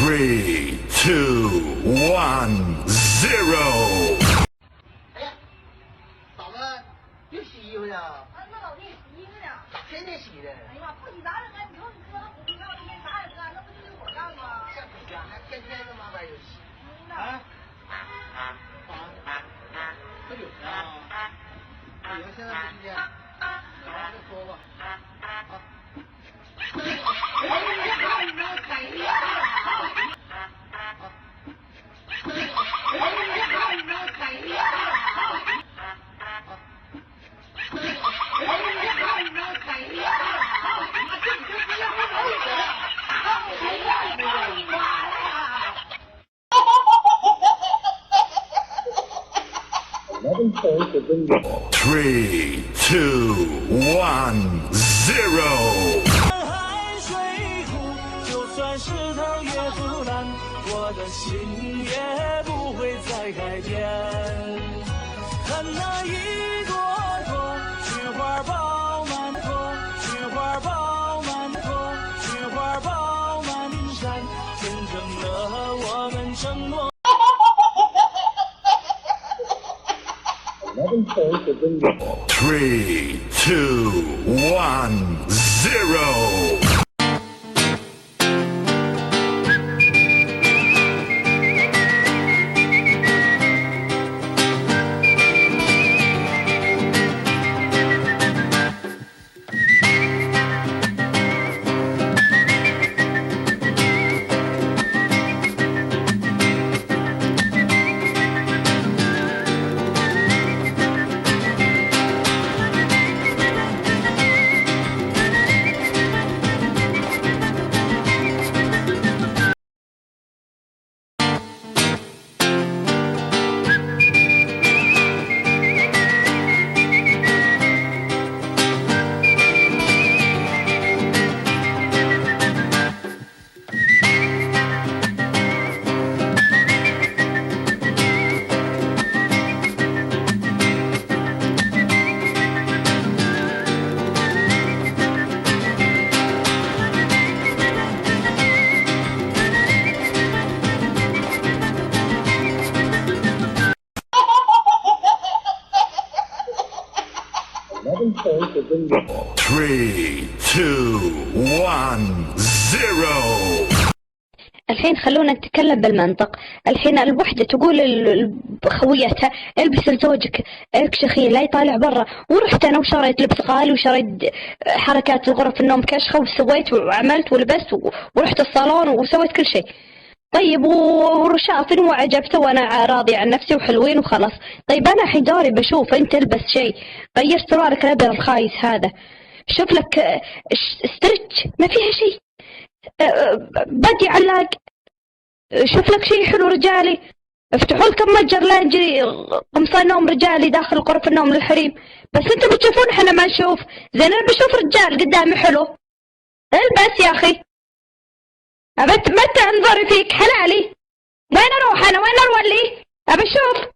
3, 2, 1, 0。哎呀，嫂子又洗衣服呢？俺老弟洗衣服呢。天天洗的。哎呀妈，不洗咋整啊？你说你哥不洗，那我天啥也干，那不就得我干吗？像你家还天天他妈玩游戏。啊？喝酒呢？你们现在不去见？晚上再说吧。啊。3, 2, 1, 0。海水苦，就算石头也不烂，我的心也不会再改变。看那一朵朵菊花爆满朵，菊花爆满朵，菊花爆满山，见证了我们承诺。3, 2, 1, 0。3, 2, 1, 0. الحين خلونا نتكلم بالمنطق. الحين الوحدة تقول خويتها البس لزوجك اكشخي لا يطالع برا، ورحت انا وشريت لبس غالي وشريت حركات غرف النوم كشخة وسويت وعملت ولبست ورحت الصالون وسويت كل شيء. طيب وشافني وعجبته وانا راضي عن نفسي وحلوين وخلاص. طيب انا الحين دوري بشوف انت البس شيء، غير سوالك الابيض الخايس هذا، شوف لك استرتش ما فيها شيء، بدي علاق، شوف لك شيء حلو رجالي، افتحوا لكم متجر لا نجري قمصان نوم رجالي داخل غرف النوم للحريم. بس انتوا بتشوفون احنا ما نشوف. زين انا بشوف رجال قدامي حلو، البس يا اخي. أبت متى انظري فيك حلالي؟ وين اروح انا؟ وين اولي؟ ابى اشوف.